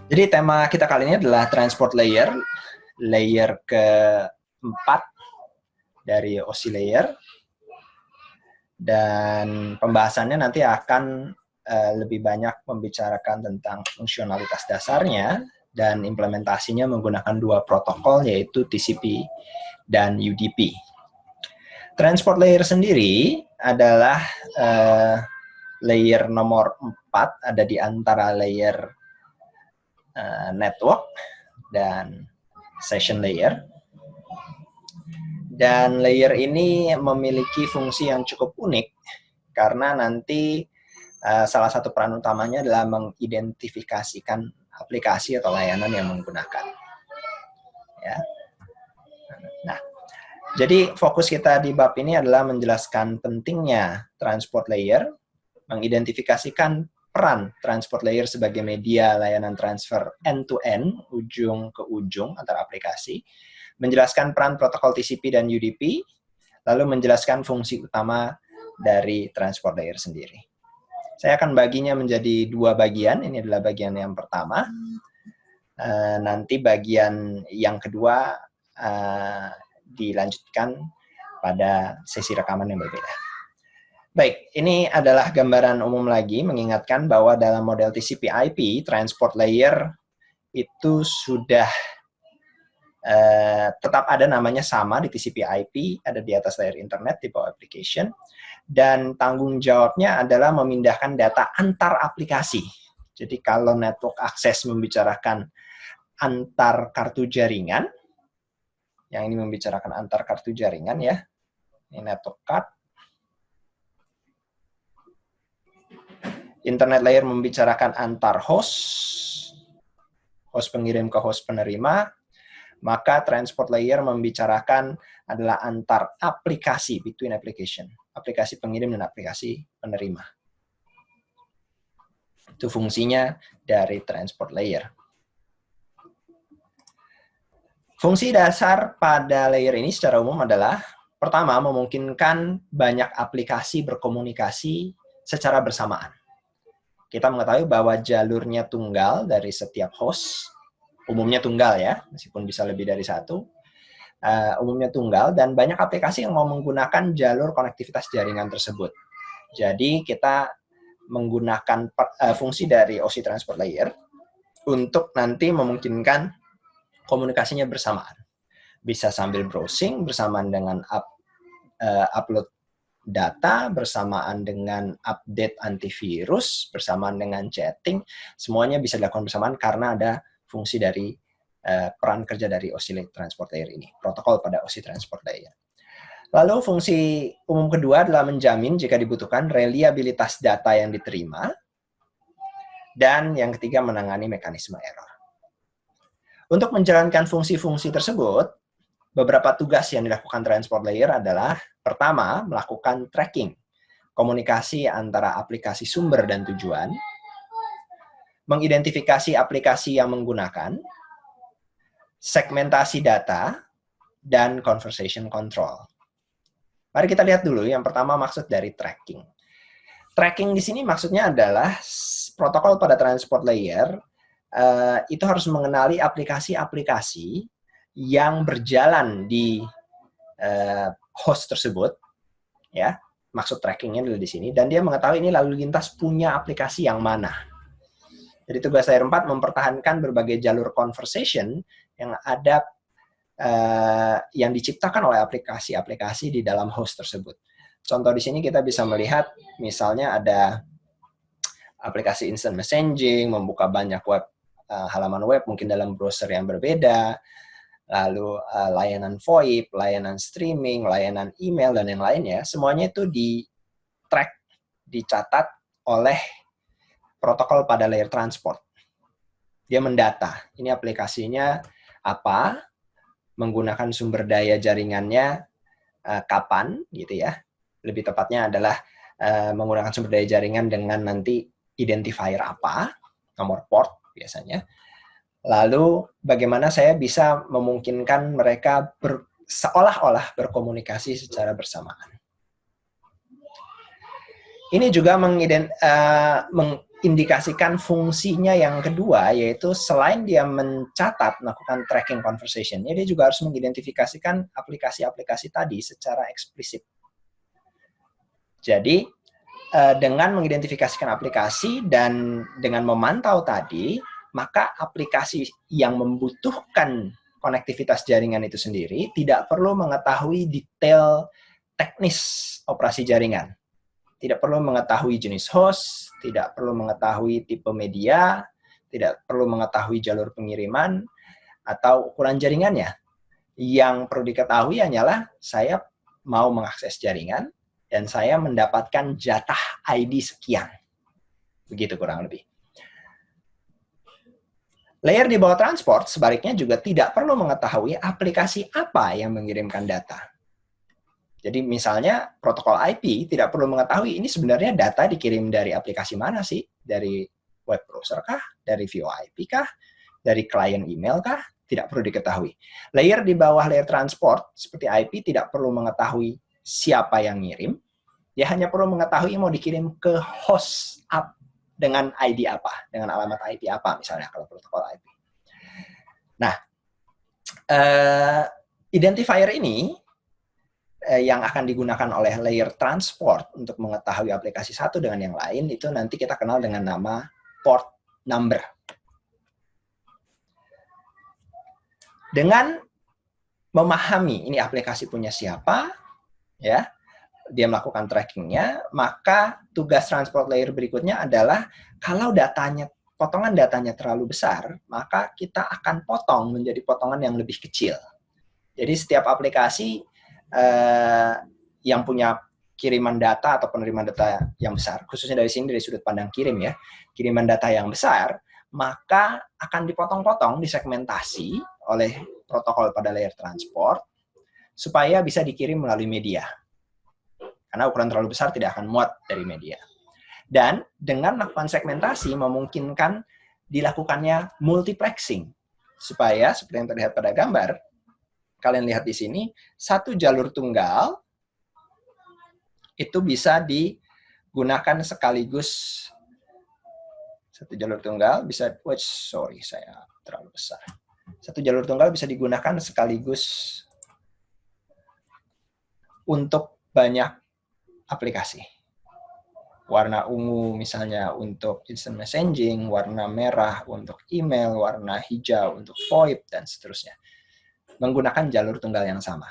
Jadi tema kita kali ini adalah transport layer, layer keempat dari OC layer. Dan pembahasannya nanti akan lebih banyak membicarakan tentang fungsionalitas dasarnya dan implementasinya menggunakan dua protokol yaitu TCP dan UDP. Transport layer sendiri adalah layer nomor 4, ada di antara layer network dan session layer. Dan layer ini memiliki fungsi yang cukup unik karena nanti salah satu peran utamanya adalah mengidentifikasikan aplikasi atau layanan yang menggunakan. Ya. Nah, jadi fokus kita di bab ini adalah menjelaskan pentingnya transport layer, mengidentifikasikan peran transport layer sebagai media layanan transfer end-to-end, ujung ke ujung antar aplikasi, menjelaskan peran protokol TCP dan UDP, lalu menjelaskan fungsi utama dari transport layer sendiri. Saya akan baginya menjadi dua bagian. Ini adalah bagian yang pertama. Nanti bagian yang kedua dilanjutkan pada sesi rekaman yang berbeda. Baik, ini adalah gambaran umum lagi mengingatkan bahwa dalam model TCP/IP, transport layer itu sudah tetap ada namanya sama di TCP/IP, ada di atas layer internet di bawah application, dan tanggung jawabnya adalah memindahkan data antar aplikasi. Jadi kalau network access membicarakan antar kartu jaringan, yang ini membicarakan antar kartu jaringan ya, ini network card. Internet layer membicarakan antar host, host pengirim ke host penerima, maka transport layer membicarakan adalah antar aplikasi, between application, aplikasi pengirim dan aplikasi penerima. Itu fungsinya dari transport layer. Fungsi dasar pada layer ini secara umum adalah, pertama, memungkinkan banyak aplikasi berkomunikasi secara bersamaan. Kita mengetahui bahwa jalurnya tunggal dari setiap host, umumnya tunggal ya, meskipun bisa lebih dari satu, umumnya tunggal, dan banyak aplikasi yang mau menggunakan jalur konektivitas jaringan tersebut. Jadi kita menggunakan fungsi dari OC Transport Layer untuk nanti memungkinkan komunikasinya bersamaan. Bisa sambil browsing, bersamaan dengan upload data, bersamaan dengan update antivirus, bersamaan dengan chatting, semuanya bisa dilakukan bersamaan karena ada fungsi dari peran kerja dari OC Transport Layer ini, protokol pada OC Transport Layer. Lalu fungsi umum kedua adalah menjamin jika dibutuhkan reliabilitas data yang diterima, dan yang ketiga menangani mekanisme error. Untuk menjalankan fungsi-fungsi tersebut, beberapa tugas yang dilakukan transport layer adalah, pertama, melakukan tracking, komunikasi antara aplikasi sumber dan tujuan, mengidentifikasi aplikasi yang menggunakan, segmentasi data, dan conversation control. Mari kita lihat dulu yang pertama maksud dari tracking. Tracking di sini maksudnya adalah protokol pada transport layer itu harus mengenali aplikasi-aplikasi yang berjalan di host tersebut, ya. Maksud trackingnya adalah di sini, dan dia mengetahui ini lalu lintas punya aplikasi yang mana. Jadi tugas layer 4 mempertahankan berbagai jalur conversation yang ada yang diciptakan oleh aplikasi-aplikasi di dalam host tersebut. Contoh di sini kita bisa melihat, misalnya ada aplikasi instant messaging, membuka banyak halaman web mungkin dalam browser yang berbeda, lalu layanan VoIP, layanan streaming, layanan email, dan yang lainnya, semuanya itu di-track, dicatat oleh protokol pada layer transport. Dia mendata, ini aplikasinya apa, menggunakan sumber daya jaringannya kapan, gitu ya. Lebih tepatnya adalah menggunakan sumber daya jaringan dengan nanti identifier apa, nomor port biasanya. Lalu bagaimana saya bisa memungkinkan mereka seolah-olah berkomunikasi secara bersamaan. Ini juga indikasikan fungsinya yang kedua, yaitu selain dia mencatat, melakukan tracking conversation-nya, dia juga harus mengidentifikasikan aplikasi-aplikasi tadi secara eksplisit. Jadi, dengan mengidentifikasikan aplikasi dan dengan memantau tadi, maka aplikasi yang membutuhkan konektivitas jaringan itu sendiri tidak perlu mengetahui detail teknis operasi jaringan. Tidak perlu mengetahui jenis host, tidak perlu mengetahui tipe media, tidak perlu mengetahui jalur pengiriman, atau ukuran jaringannya. Yang perlu diketahui hanyalah saya mau mengakses jaringan, dan saya mendapatkan jatah ID sekian. Begitu kurang lebih. Layer di bawah transport sebaliknya juga tidak perlu mengetahui aplikasi apa yang mengirimkan data. Jadi misalnya protokol IP tidak perlu mengetahui ini sebenarnya data dikirim dari aplikasi mana sih? Dari web browser kah? Dari VoIP kah? Dari klien email kah? Tidak perlu diketahui. Layer di bawah layer transport seperti IP tidak perlu mengetahui siapa yang ngirim. Dia hanya perlu mengetahui mau dikirim ke host app dengan ID apa, dengan alamat IP apa misalnya kalau protokol IP. Nah, identifier ini yang akan digunakan oleh layer transport untuk mengetahui aplikasi satu dengan yang lain, itu nanti kita kenal dengan nama port number. Dengan memahami ini aplikasi punya siapa, ya, dia melakukan trackingnya, maka tugas transport layer berikutnya adalah kalau datanya, potongan datanya terlalu besar, maka kita akan potong menjadi potongan yang lebih kecil. Jadi setiap aplikasi yang punya kiriman data atau penerimaan data yang besar, khususnya dari sini dari sudut pandang kirim ya, kiriman data yang besar, maka akan dipotong-potong, disegmentasi oleh protokol pada layer transport supaya bisa dikirim melalui media. Karena ukuran terlalu besar tidak akan muat dari media. Dan dengan melakukan segmentasi memungkinkan dilakukannya multiplexing supaya seperti yang terlihat pada gambar, kalian lihat di sini, satu jalur tunggal itu bisa digunakan sekaligus. Satu jalur tunggal bisa, sorry saya terlalu besar. Satu jalur tunggal bisa digunakan sekaligus untuk banyak aplikasi. Warna ungu misalnya untuk instant messaging, warna merah untuk email, warna hijau untuk VoIP, dan seterusnya. Menggunakan jalur tunggal yang sama.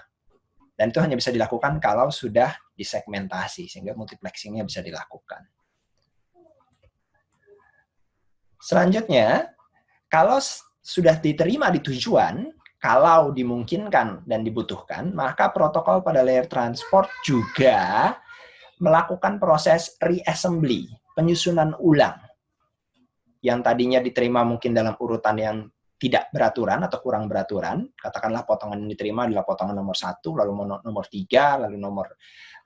Dan itu hanya bisa dilakukan kalau sudah disegmentasi, sehingga multiplexing-nya bisa dilakukan. Selanjutnya, kalau sudah diterima di tujuan, kalau dimungkinkan dan dibutuhkan, maka protokol pada layer transport juga melakukan proses reassembly, penyusunan ulang. Yang tadinya diterima mungkin dalam urutan yang tidak beraturan atau kurang beraturan, katakanlah potongan yang diterima adalah potongan nomor 1, lalu nomor 3, lalu nomor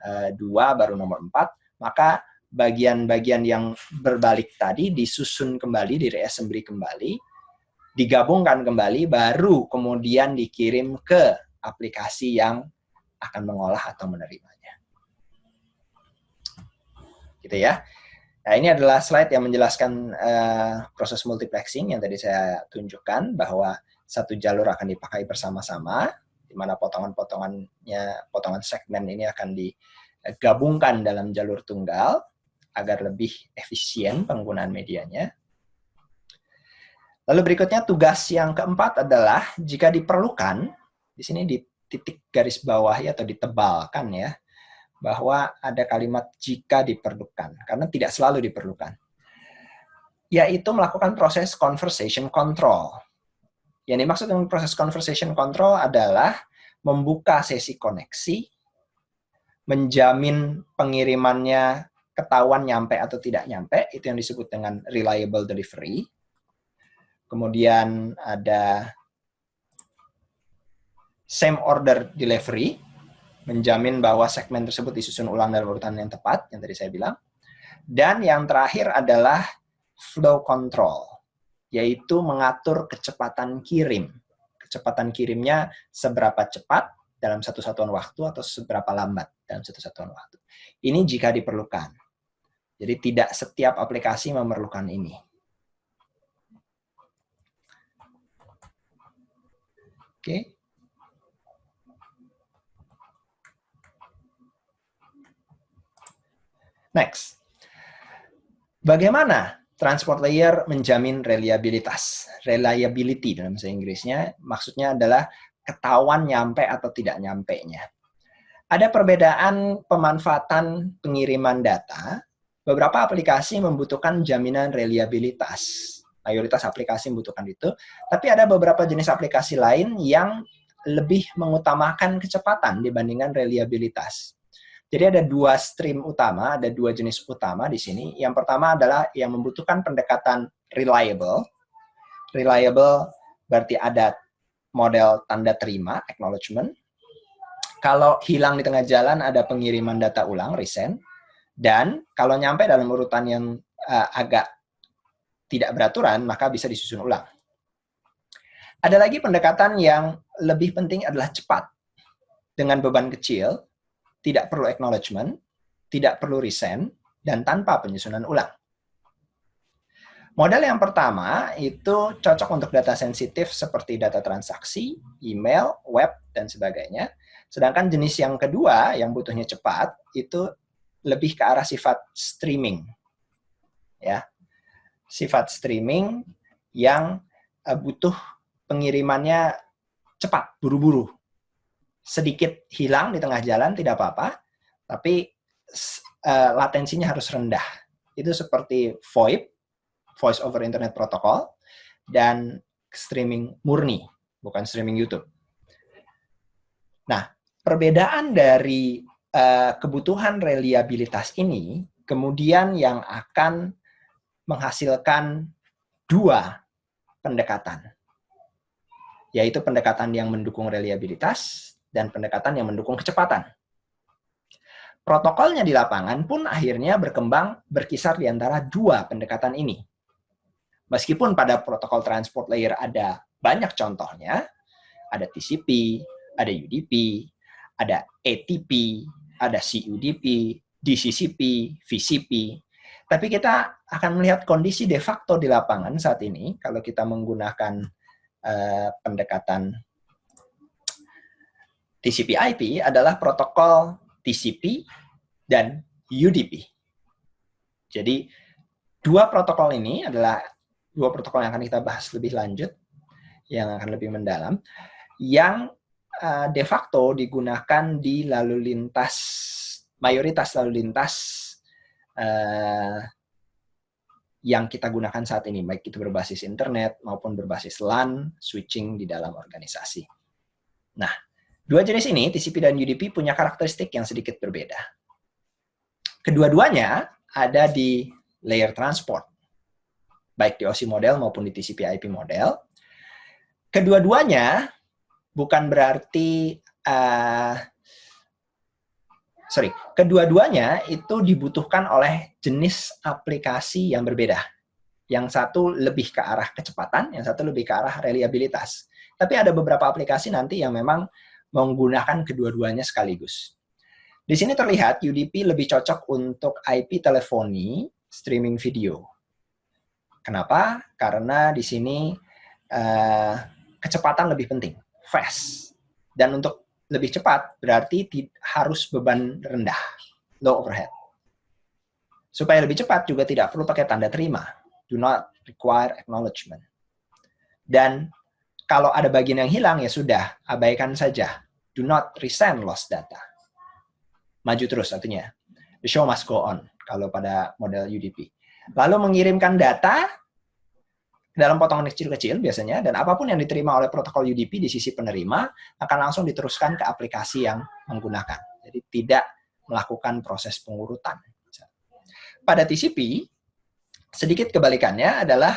2, baru nomor 4, maka bagian-bagian yang berbalik tadi disusun kembali, di-reassembly kembali, digabungkan kembali, baru kemudian dikirim ke aplikasi yang akan mengolah atau menerimanya. Gitu ya. Nah, ini adalah slide yang menjelaskan proses multiplexing yang tadi saya tunjukkan, bahwa satu jalur akan dipakai bersama-sama, di mana potongan-potongannya, potongan segmen ini akan digabungkan dalam jalur tunggal, agar lebih efisien penggunaan medianya. Lalu berikutnya tugas yang keempat adalah, jika diperlukan, di sini di titik garis bawah atau ditebalkan ya, bahwa ada kalimat jika diperlukan, karena tidak selalu diperlukan, yaitu melakukan proses conversation control. Yang dimaksud dengan proses conversation control adalah membuka sesi koneksi, menjamin pengirimannya ketahuan nyampe atau tidak nyampe, itu yang disebut dengan reliable delivery. Kemudian ada same order delivery, menjamin bahwa segmen tersebut disusun ulang dalam urutan yang tepat, yang tadi saya bilang. Dan yang terakhir adalah flow control, yaitu mengatur kecepatan kirim. Kecepatan kirimnya seberapa cepat dalam satu satuan waktu atau seberapa lambat dalam satu satuan waktu. Ini jika diperlukan. Jadi tidak setiap aplikasi memerlukan ini. Oke. Next. Bagaimana transport layer menjamin reliabilitas? Reliability dalam bahasa Inggrisnya maksudnya adalah ketahuan nyampe atau tidak nyampe-nya. Ada perbedaan pemanfaatan pengiriman data. Beberapa aplikasi membutuhkan jaminan reliabilitas. Mayoritas aplikasi membutuhkan itu. Tapi ada beberapa jenis aplikasi lain yang lebih mengutamakan kecepatan dibandingkan reliabilitas. Jadi ada dua stream utama, ada dua jenis utama di sini. Yang pertama adalah yang membutuhkan pendekatan reliable. Reliable berarti ada model tanda terima, acknowledgement. Kalau hilang di tengah jalan ada pengiriman data ulang, resend. Dan kalau nyampe dalam urutan yang agak tidak beraturan, maka bisa disusun ulang. Ada lagi pendekatan yang lebih penting adalah cepat. Dengan beban kecil, tidak perlu acknowledgement, tidak perlu resend, dan tanpa penyusunan ulang. Model yang pertama itu cocok untuk data sensitif seperti data transaksi, email, web, dan sebagainya. Sedangkan jenis yang kedua yang butuhnya cepat itu lebih ke arah sifat streaming. Ya. Sifat streaming yang butuh pengirimannya cepat, buru-buru. Sedikit hilang di tengah jalan tidak apa-apa, tapi latensinya harus rendah. Itu seperti VoIP, Voice over Internet Protocol, dan streaming murni, bukan streaming YouTube. Nah, perbedaan dari kebutuhan reliabilitas ini kemudian yang akan menghasilkan dua pendekatan, yaitu pendekatan yang mendukung reliabilitas dan pendekatan yang mendukung kecepatan. Protokolnya di lapangan pun akhirnya berkembang berkisar di antara dua pendekatan ini. Meskipun pada protokol transport layer ada banyak contohnya, ada TCP, ada UDP, ada ATP, ada CUDP, DCCP, VCP. Tapi kita akan melihat kondisi de facto di lapangan saat ini, kalau kita menggunakan pendekatan TCP/IP adalah protokol TCP dan UDP. Jadi, dua protokol ini adalah dua protokol yang akan kita bahas lebih lanjut, yang akan lebih mendalam, yang de facto digunakan di lalu lintas, mayoritas lalu lintas yang kita gunakan saat ini, baik itu berbasis internet maupun berbasis LAN, switching di dalam organisasi. Nah, dua jenis ini, TCP dan UDP, punya karakteristik yang sedikit berbeda. Kedua-duanya ada di layer transport, baik di OSI model maupun di TCP/IP model. Kedua-duanya bukan berarti kedua-duanya itu dibutuhkan oleh jenis aplikasi yang berbeda. Yang satu lebih ke arah kecepatan, yang satu lebih ke arah reliabilitas. Tapi ada beberapa aplikasi nanti yang memang menggunakan kedua-duanya sekaligus. Di sini terlihat UDP lebih cocok untuk IP teleponi, streaming video. Kenapa? Karena di sini kecepatan lebih penting, fast. Dan untuk lebih cepat berarti harus beban rendah, low overhead. Supaya lebih cepat juga tidak perlu pakai tanda terima, do not require acknowledgement. Dan kalau ada bagian yang hilang ya sudah, abaikan saja, do not resend lost data. Maju terus artinya, the show must go on kalau pada model UDP. Lalu mengirimkan data dalam potongan kecil-kecil biasanya, dan apapun yang diterima oleh protokol UDP di sisi penerima akan langsung diteruskan ke aplikasi yang menggunakan. Jadi tidak melakukan proses pengurutan. Pada TCP, sedikit kebalikannya adalah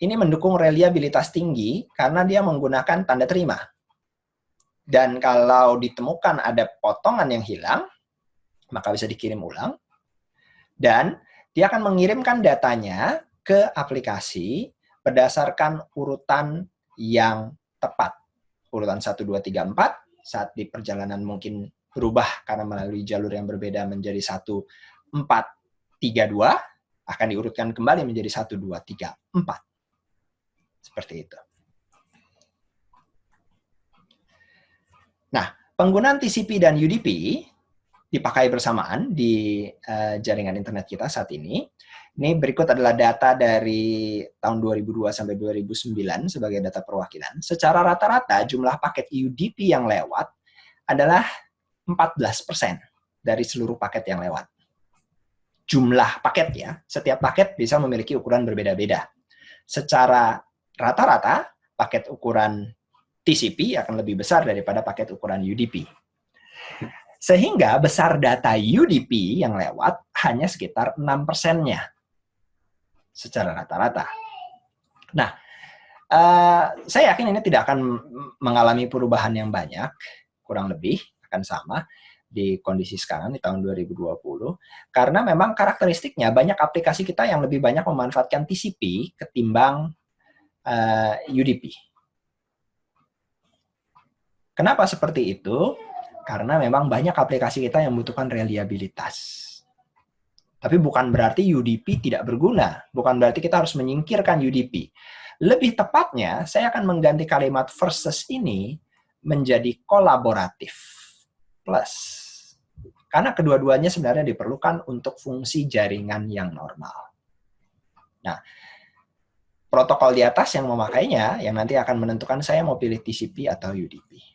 ini mendukung reliabilitas tinggi karena dia menggunakan tanda terima. Dan kalau ditemukan ada potongan yang hilang, maka bisa dikirim ulang. Dan dia akan mengirimkan datanya ke aplikasi berdasarkan urutan yang tepat. Urutan 1, 2, 3, 4, saat di perjalanan mungkin berubah karena melalui jalur yang berbeda menjadi 1, 4, 32 akan diurutkan kembali menjadi 1, 2, 3, 4. Seperti itu. Nah, penggunaan TCP dan UDP dipakai bersamaan di jaringan internet kita saat ini. Ini berikut adalah data dari tahun 2002 sampai 2009 sebagai data perwakilan. Secara rata-rata jumlah paket UDP yang lewat adalah 14% dari seluruh paket yang lewat. Jumlah paket ya, setiap paket bisa memiliki ukuran berbeda-beda. Secara rata-rata, paket ukuran TCP akan lebih besar daripada paket ukuran UDP. Sehingga besar data UDP yang lewat hanya sekitar 6%-nya secara rata-rata. Nah, saya yakin ini tidak akan mengalami perubahan yang banyak, kurang lebih akan sama di kondisi sekarang di tahun 2020, karena memang karakteristiknya banyak aplikasi kita yang lebih banyak memanfaatkan TCP ketimbang UDP. Kenapa seperti itu? Karena memang banyak aplikasi kita yang membutuhkan reliabilitas. Tapi bukan berarti UDP tidak berguna. Bukan berarti kita harus menyingkirkan UDP. Lebih tepatnya, saya akan mengganti kalimat versus ini menjadi kolaboratif plus. Karena kedua-duanya sebenarnya diperlukan untuk fungsi jaringan yang normal. Nah, protokol di atas yang memakainya, yang nanti akan menentukan saya mau pilih TCP atau UDP.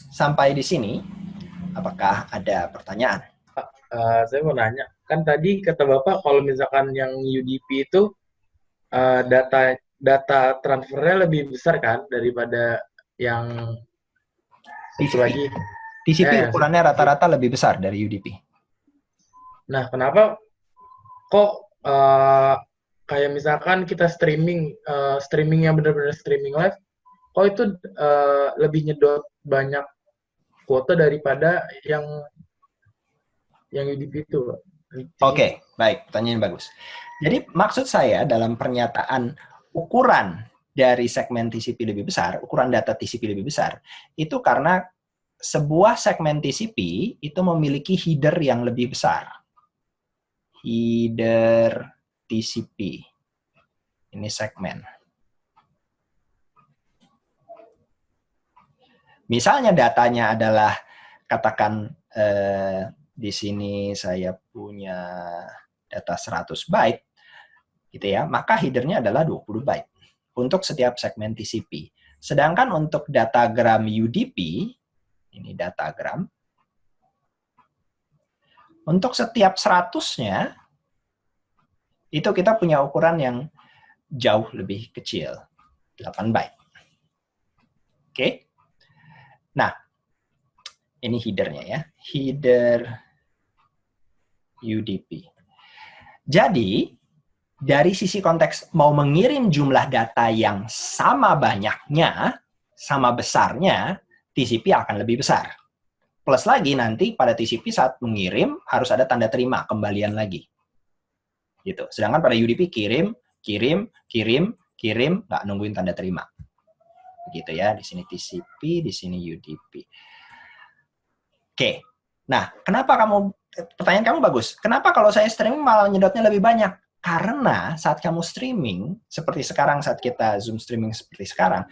Sampai di sini, apakah ada pertanyaan? Saya mau nanya, kan tadi kata Bapak kalau misalkan yang UDP itu data transfernya lebih besar kan daripada yang itu TCP. lagi. TCP Yang ukurannya rata-rata lebih besar dari UDP. Nah, kenapa kok kayak misalkan kita streamingnya benar-benar streaming live, kok itu lebih nyedot banyak kuota daripada yang UDP itu, Pak? Oke, baik. Pertanyaan bagus. Jadi maksud saya dalam pernyataan ukuran dari segmen TCP lebih besar, ukuran data TCP lebih besar, itu karena sebuah segmen TCP itu memiliki header yang lebih besar. Header TCP. Ini segmen. Misalnya datanya adalah, katakan di sini saya punya data 100 byte, gitu ya, maka headernya adalah 20 byte untuk setiap segmen TCP. Sedangkan untuk datagram UDP, ini datagram, untuk setiap 100-nya, itu kita punya ukuran yang jauh lebih kecil, 8 byte. Oke? Nah, ini headernya ya, header UDP. Jadi, dari sisi konteks mau mengirim jumlah data yang sama banyaknya, sama besarnya, TCP akan lebih besar. Plus lagi nanti pada TCP saat mengirim harus ada tanda terima, kembalian lagi. Gitu. Sedangkan pada UDP kirim, nggak nungguin tanda terima. Begitu ya, di sini TCP, di sini UDP. Oke. Nah, pertanyaan kamu bagus. Kenapa kalau saya streaming malah nyedotnya lebih banyak? Karena saat kamu streaming, seperti sekarang saat kita Zoom streaming seperti sekarang,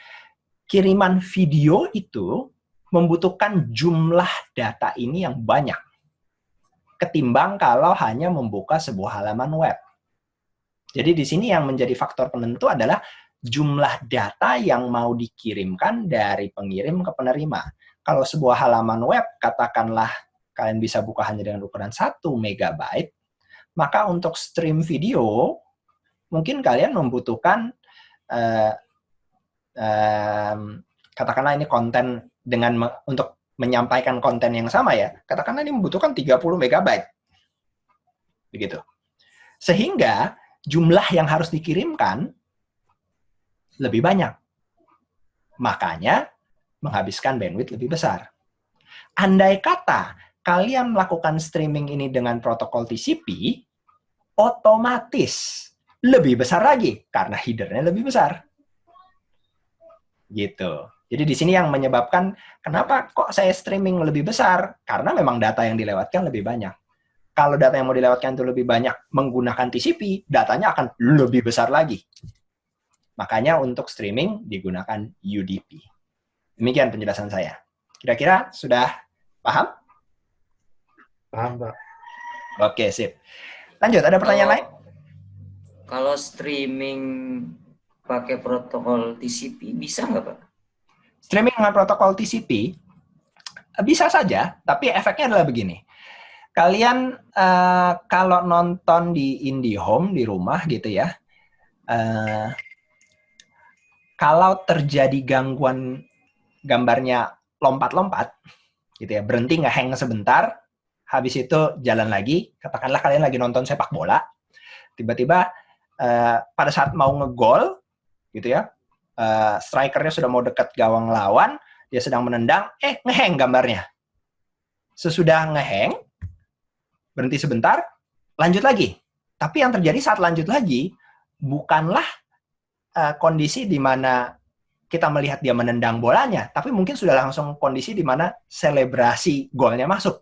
kiriman video itu membutuhkan jumlah data ini yang banyak. Ketimbang kalau hanya membuka sebuah halaman web. Jadi di sini yang menjadi faktor penentu adalah jumlah data yang mau dikirimkan dari pengirim ke penerima. Kalau sebuah halaman web, katakanlah kalian bisa buka hanya dengan ukuran 1 megabyte, maka untuk stream video, mungkin kalian membutuhkan, katakanlah ini konten untuk menyampaikan konten yang sama ya, katakanlah ini membutuhkan 30 megabyte. Begitu. Sehingga jumlah yang harus dikirimkan lebih banyak. Makanya menghabiskan bandwidth lebih besar. Andai kata kalian melakukan streaming ini dengan protokol TCP, otomatis lebih besar lagi karena headernya lebih besar. Gitu. Jadi di sini yang menyebabkan kenapa kok saya streaming lebih besar, karena memang data yang dilewatkan lebih banyak. Kalau data yang mau dilewatkan itu lebih banyak menggunakan TCP, datanya akan lebih besar lagi. Makanya untuk streaming digunakan UDP. Demikian penjelasan saya. Kira-kira sudah paham? Paham, Pak. Oke, sip. Lanjut, ada pertanyaan lain? Kalau streaming pakai protokol TCP bisa nggak, Pak? Streaming dengan protokol TCP bisa saja, tapi efeknya adalah begini. Kalian kalau nonton di IndiHome di rumah gitu ya, kalau terjadi gangguan gambarnya lompat-lompat, gitu ya, berhenti nge-hang sebentar, habis itu jalan lagi, katakanlah kalian lagi nonton sepak bola, tiba-tiba pada saat mau ngegol, gitu ya, strikernya sudah mau dekat gawang lawan, dia sedang menendang, nge-hang gambarnya. Sesudah nge-hang, berhenti sebentar, lanjut lagi. Tapi yang terjadi saat lanjut lagi, bukanlah kondisi di mana kita melihat dia menendang bolanya, tapi mungkin sudah langsung kondisi di mana selebrasi golnya masuk.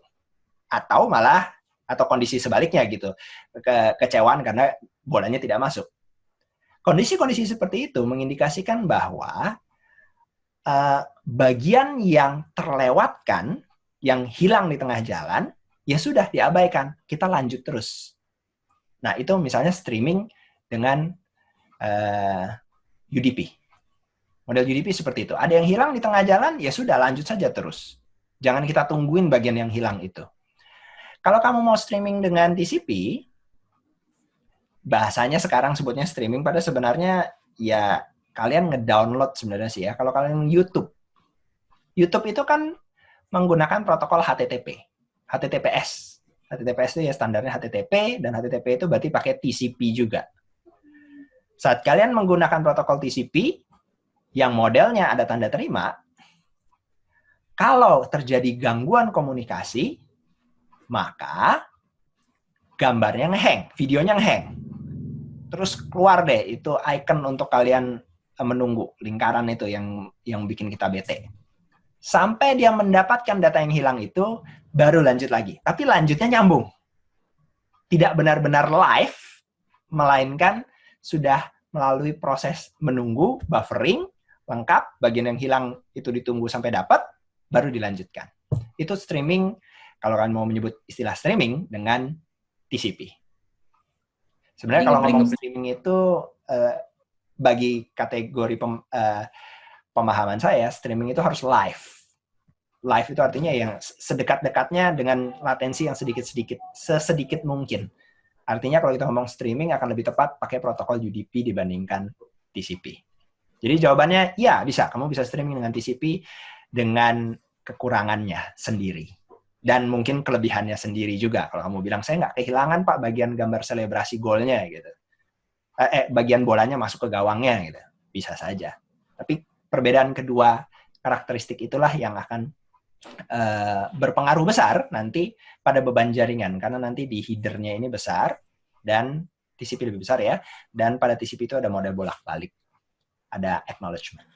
Atau malah, atau kondisi sebaliknya gitu, kekecewaan karena bolanya tidak masuk. Kondisi-kondisi seperti itu mengindikasikan bahwa bagian yang terlewatkan, yang hilang di tengah jalan, ya sudah diabaikan, kita lanjut terus. Nah, itu misalnya streaming dengan UDP. Model UDP seperti itu. Ada yang hilang di tengah jalan, ya sudah lanjut saja terus. Jangan kita tungguin bagian yang hilang itu. Kalau kamu mau streaming dengan TCP, bahasanya sekarang sebutnya streaming, pada sebenarnya ya kalian ngedownload sebenarnya sih ya. Kalau kalian YouTube itu kan menggunakan protokol HTTP, HTTPS. HTTPS itu ya standarnya HTTP, dan HTTP itu berarti pakai TCP juga. Saat kalian menggunakan protokol TCP, yang modelnya ada tanda terima, kalau terjadi gangguan komunikasi, maka gambarnya nge-hang, videonya nge-hang. Terus keluar deh itu icon untuk kalian menunggu, lingkaran itu yang bikin kita bete. Sampai dia mendapatkan data yang hilang itu, baru lanjut lagi. Tapi lanjutnya nyambung. Tidak benar-benar live, melainkan sudah melalui proses menunggu, buffering, lengkap, bagian yang hilang itu ditunggu sampai dapat, baru dilanjutkan. Itu streaming, kalau kalian mau menyebut istilah streaming, dengan TCP. Sebenarnya kalau ngomong streaming itu, bagi kategori pemahaman saya, streaming itu harus live. Live itu artinya yang sedekat-dekatnya dengan latensi yang sesedikit mungkin. Artinya kalau kita ngomong streaming akan lebih tepat pakai protokol UDP dibandingkan TCP. Jadi jawabannya, ya bisa. Kamu bisa streaming dengan TCP dengan kekurangannya sendiri. Dan mungkin kelebihannya sendiri juga. Kalau kamu bilang, saya nggak kehilangan Pak bagian gambar selebrasi golnya gitu. Bagian bolanya masuk ke gawangnya gitu. Bisa saja. Tapi perbedaan kedua karakteristik itulah yang akan berpengaruh besar nanti pada beban jaringan. Karena nanti di header-nya ini besar, dan TCP lebih besar ya. Dan pada TCP itu ada model bolak-balik. Ada acknowledgement.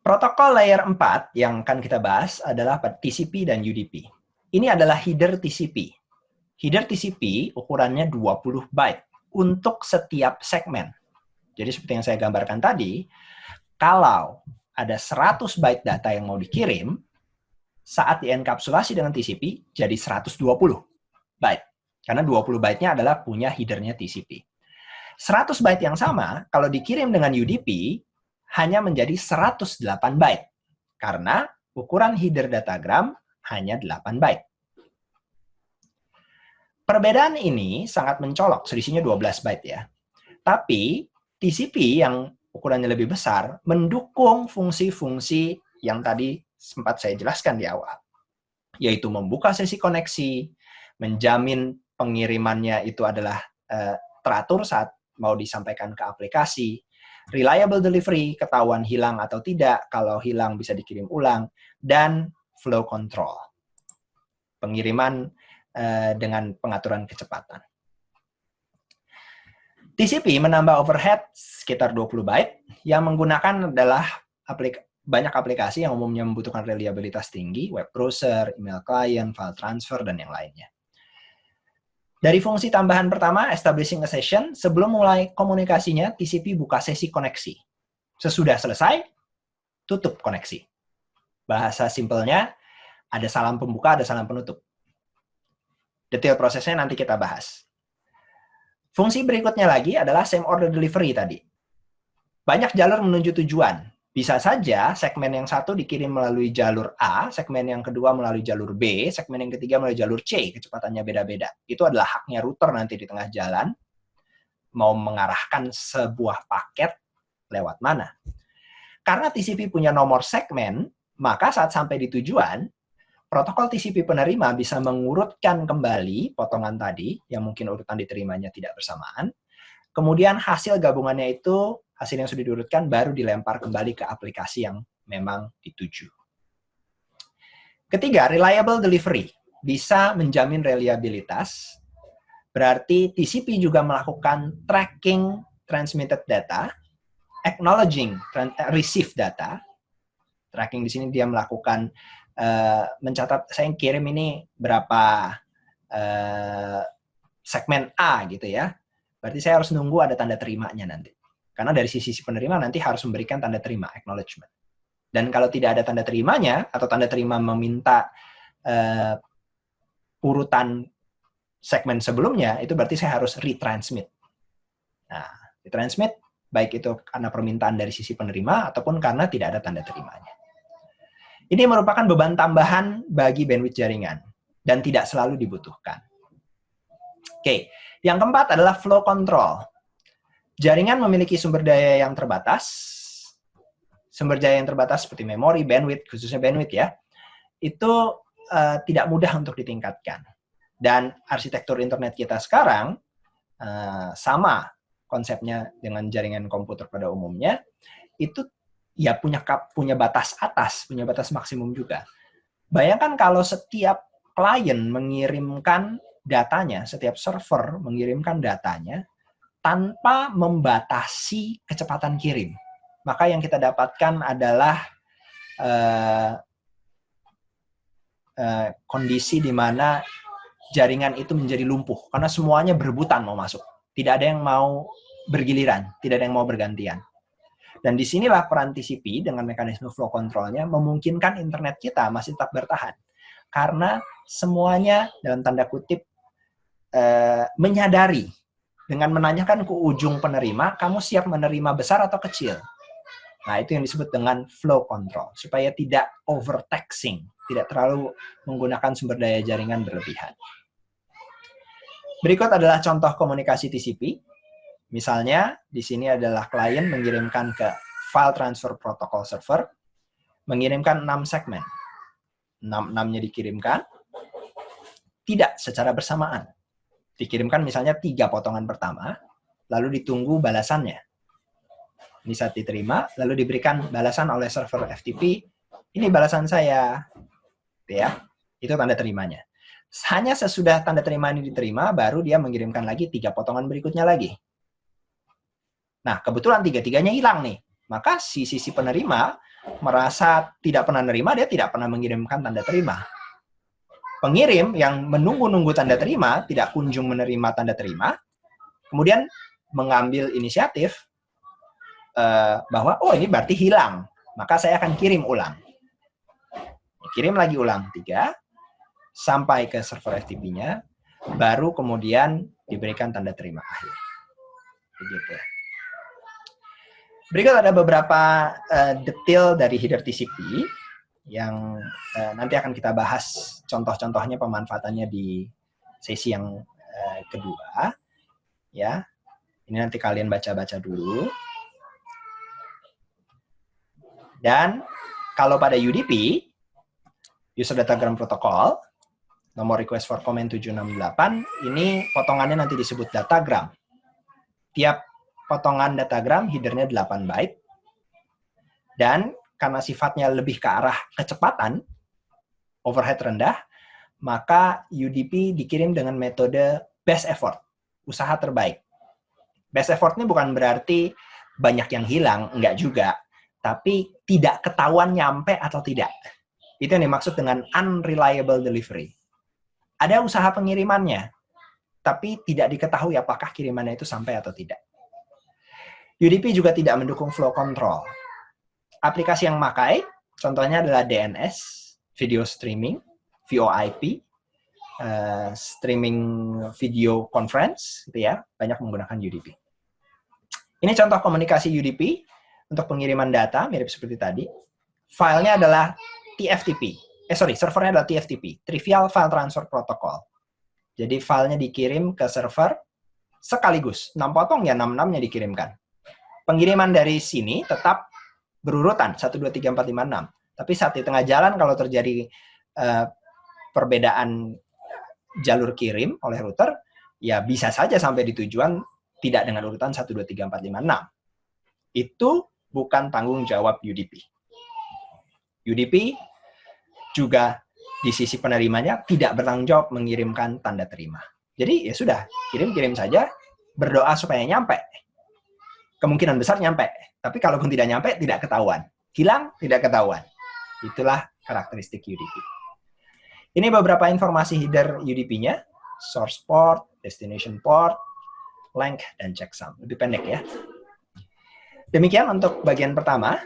Protokol layer 4 yang akan kita bahas adalah TCP dan UDP. Ini adalah header TCP. Header TCP ukurannya 20 byte untuk setiap segmen. Jadi seperti yang saya gambarkan tadi, kalau ada 100 byte data yang mau dikirim, saat dienkapsulasi dengan TCP, jadi 120 byte. Karena 20 byte-nya adalah punya header-nya TCP. 100 byte yang sama, kalau dikirim dengan UDP, hanya menjadi 108 byte. Karena ukuran header datagram hanya 8 byte. Perbedaan ini sangat mencolok, selisihnya 12 byte ya. Tapi TCP yang ukurannya lebih besar mendukung fungsi-fungsi yang tadi sempat saya jelaskan di awal. Yaitu membuka sesi koneksi, menjamin pengirimannya itu adalah teratur saat mau disampaikan ke aplikasi, reliable delivery, ketahuan hilang atau tidak, kalau hilang bisa dikirim ulang, dan flow control, pengiriman dengan pengaturan kecepatan. TCP menambah overhead sekitar 20 byte, yang menggunakan adalah banyak aplikasi yang umumnya membutuhkan reliabilitas tinggi, web browser, email client, file transfer, dan yang lainnya. Dari fungsi tambahan pertama, establishing a session, sebelum mulai komunikasinya, TCP buka sesi koneksi. Sesudah selesai, tutup koneksi. Bahasa simpelnya, ada salam pembuka, ada salam penutup. Detail prosesnya nanti kita bahas. Fungsi berikutnya lagi adalah same order delivery tadi. Banyak jalur menuju tujuan. Bisa saja segmen yang satu dikirim melalui jalur A, segmen yang kedua melalui jalur B, segmen yang ketiga melalui jalur C, kecepatannya beda-beda. Itu adalah haknya router nanti di tengah jalan, mau mengarahkan sebuah paket lewat mana. Karena TCP punya nomor segmen, maka saat sampai di tujuan, protokol TCP penerima bisa mengurutkan kembali potongan tadi, yang mungkin urutan diterimanya tidak bersamaan. Kemudian hasil gabungannya itu, hasil yang sudah diurutkan baru dilempar kembali ke aplikasi yang memang dituju. Ketiga, reliable delivery. Bisa menjamin reliabilitas. Berarti TCP juga melakukan tracking transmitted data, acknowledging receive data. Tracking di sini dia melakukan mencatat, saya kirim ini berapa segmen A gitu ya. Berarti saya harus nunggu ada tanda terimanya nanti. Karena dari sisi penerima nanti harus memberikan tanda terima, acknowledgement. Dan kalau tidak ada tanda terimanya, atau tanda terima meminta urutan segmen sebelumnya, itu berarti saya harus retransmit. Nah, retransmit, baik itu karena permintaan dari sisi penerima, ataupun karena tidak ada tanda terimanya. Ini merupakan beban tambahan bagi bandwidth jaringan, dan tidak selalu dibutuhkan. Oke, yang keempat adalah flow control. Jaringan memiliki sumber daya yang terbatas. Sumber daya yang terbatas seperti memori, bandwidth, khususnya bandwidth ya, itu tidak mudah untuk ditingkatkan. Dan arsitektur internet kita sekarang sama konsepnya dengan jaringan komputer pada umumnya, itu ya punya batas atas, punya batas maksimum juga. Bayangkan kalau setiap klien mengirimkan datanya, setiap server mengirimkan datanya, tanpa membatasi kecepatan kirim. Maka yang kita dapatkan adalah kondisi di mana jaringan itu menjadi lumpuh. Karena semuanya berebutan mau masuk. Tidak ada yang mau bergiliran, tidak ada yang mau bergantian. Dan disinilah peran TCP dengan mekanisme flow control-nya memungkinkan internet kita masih tetap bertahan. Karena semuanya dalam tanda kutip menyadari, dengan menanyakan ke ujung penerima, kamu siap menerima besar atau kecil? Nah, itu yang disebut dengan flow control, supaya tidak overtaxing, tidak terlalu menggunakan sumber daya jaringan berlebihan. Berikut adalah contoh komunikasi TCP. Misalnya, di sini adalah klien mengirimkan ke file transfer protocol server, mengirimkan 6 segmen. 6-nya dikirimkan, tidak secara bersamaan. Dikirimkan misalnya 3 potongan pertama, lalu ditunggu balasannya. Ini saat diterima, lalu diberikan balasan oleh server FTP, ini balasan saya. Ya, itu tanda terimanya. Hanya sesudah tanda terima ini diterima, baru dia mengirimkan lagi 3 potongan berikutnya lagi. Nah, kebetulan 3-3-nya hilang nih. Maka si sisi penerima merasa tidak pernah nerima, dia tidak pernah mengirimkan tanda terima. Pengirim yang menunggu-nunggu tanda terima, tidak kunjung menerima tanda terima, kemudian mengambil inisiatif bahwa, oh ini berarti hilang, maka saya akan kirim ulang. Kirim lagi ulang 3, sampai ke server FTP-nya, baru kemudian diberikan tanda terima akhir. Begitu. Berikut ada beberapa detail dari header TCP, yang nanti akan kita bahas contoh-contohnya pemanfaatannya di sesi yang kedua. Ya, ini nanti kalian baca-baca dulu. Dan kalau pada UDP, User Datagram Protocol, nomor request for comment 768, ini potongannya nanti disebut datagram. Tiap potongan datagram headernya 8 byte. Dan karena sifatnya lebih ke arah kecepatan, overhead rendah, maka UDP dikirim dengan metode best effort, usaha terbaik. Best effort ini bukan berarti banyak yang hilang, enggak juga. tapi tidak ketahuan nyampe atau tidak. Itu yang dimaksud dengan unreliable delivery. Ada usaha pengirimannya, tapi tidak diketahui apakah kirimannya itu sampai atau tidak. UDP juga tidak mendukung flow control. Aplikasi yang memakai, contohnya adalah DNS, video streaming, VoIP, streaming video conference, gitu ya, banyak menggunakan UDP. Ini contoh komunikasi UDP untuk pengiriman data, mirip seperti tadi. Filenya adalah TFTP. Servernya adalah TFTP, Trivial File Transfer Protocol. Jadi filenya dikirim ke server sekaligus, 6 potong ya 6-6-nya dikirimkan. Pengiriman dari sini tetap berurutan 1, 2, 3, 4, 5, 6. Tapi saat di tengah jalan kalau terjadi perbedaan jalur kirim oleh router, ya bisa saja sampai di tujuan tidak dengan urutan 1, 2, 3, 4, 5, 6. Itu bukan tanggung jawab UDP. UDP juga di sisi penerimanya tidak bertanggung jawab mengirimkan tanda terima. Jadi ya sudah, kirim-kirim saja, berdoa supaya nyampe. Kemungkinan besar nyampe, tapi kalaupun tidak nyampe, tidak ketahuan. Hilang, tidak ketahuan. Itulah karakteristik UDP. Ini beberapa informasi header UDP-nya, source port, destination port, length, dan checksum. Lebih pendek ya. Demikian untuk bagian pertama.